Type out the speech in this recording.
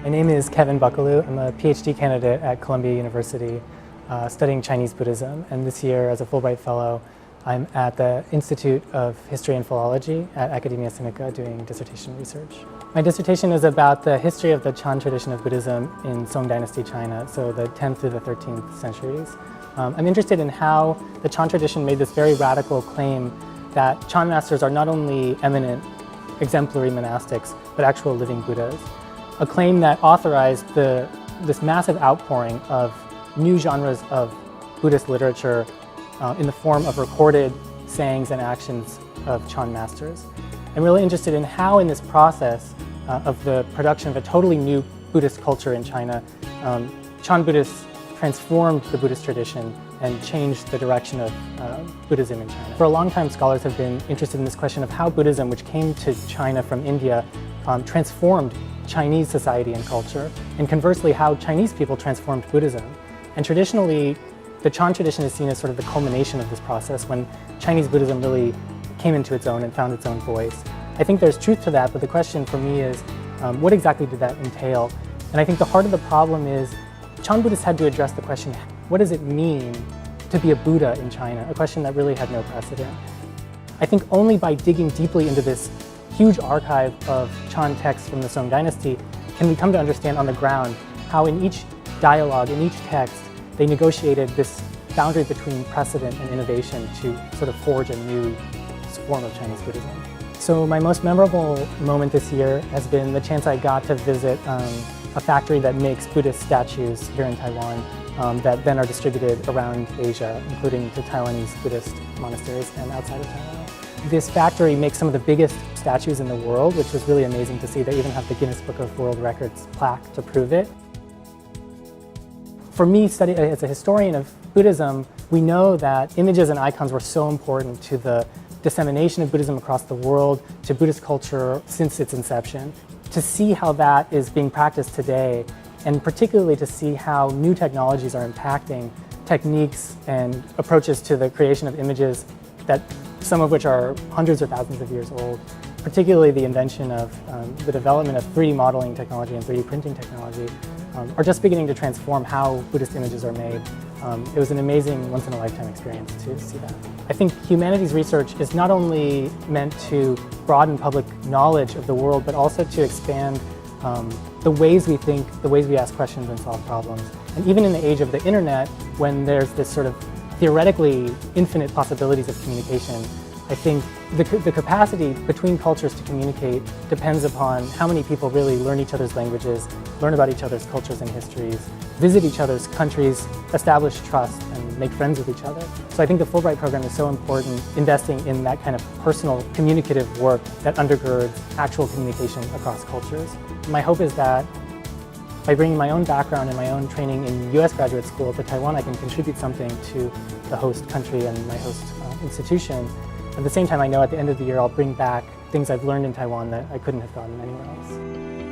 My name is Kevin Buckelew. I'm a Ph.D. candidate at Columbia University studying Chinese Buddhism, and this year as a Fulbright Fellow I'm at the Institute of History and Philology at Academia Sinica doing dissertation research. My dissertation is about the history of the Chan tradition of Buddhism in Song-dynasty China, so the 10th through the 13th centuries. I'm interested in how the Chan tradition made this very radical claim that Chan masters are not only eminent, exemplary monastics, but actual living Buddhas. A claim that authorized this massive outpouring of new genres of Buddhist literature in the form of recorded sayings and actions of Chan masters. I'm really interested in how in this process of the production of a totally new Buddhist culture in China, Chan Buddhists transformed the Buddhist tradition and changed the direction of Buddhism in China. For a long time, scholars have been interested in this question of how Buddhism, which came to China from India, transformed Chinese society and culture, and conversely, how Chinese people transformed Buddhism. And traditionally, the Chan tradition is seen as sort of the culmination of this process when Chinese Buddhism really came into its own and found its own voice. I think there's truth to that, but the question for me is, what exactly did that entail? And I think the heart of the problem is Chan Buddhists had to address the question, what does it mean to be a Buddha in China? A question that really had no precedent. I think only by digging deeply into this huge archive of Chan texts from the Song dynasty can we come to understand on the ground how in each dialogue, in each text, they negotiated this boundary between precedent and innovation to sort of forge a new form of Chinese Buddhism. So my most memorable moment this year has been the chance I got to visit a factory that makes Buddhist statues here in Taiwan that then are distributed around Asia, including to Taiwanese Buddhist monasteries and outside of Taiwan. This factory makes some of the biggest statues in the world, which was really amazing to see. They even have the Guinness Book of World Records plaque to prove it. For me, as a historian of Buddhism, we know that images and icons were so important to the dissemination of Buddhism across the world, to Buddhist culture since its inception. To see how that is being practiced today, and particularly to see how new technologies are impacting techniques and approaches to the creation of images, that some of which are hundreds or thousands of years old, particularly the invention of the development of 3D modeling technology and 3D printing technology, are just beginning to transform how Buddhist images are made. It was an amazing once-in-a-lifetime experience to see that. I think humanities research is not only meant to broaden public knowledge of the world, but also to expand the ways we think, the ways we ask questions and solve problems. And even in the age of the internet, when there's this sort of theoretically infinite possibilities of communication, I think the capacity between cultures to communicate depends upon how many people really learn each other's languages, learn about each other's cultures and histories, visit each other's countries, establish trust, and make friends with each other. So I think the Fulbright program is so important, investing in that kind of personal communicative work that undergirds actual communication across cultures. My hope is that by bringing my own background and my own training in US graduate school to Taiwan, I can contribute something to the host country and my host institution. At the same time, I know at the end of the year I'll bring back things I've learned in Taiwan that I couldn't have gotten anywhere else.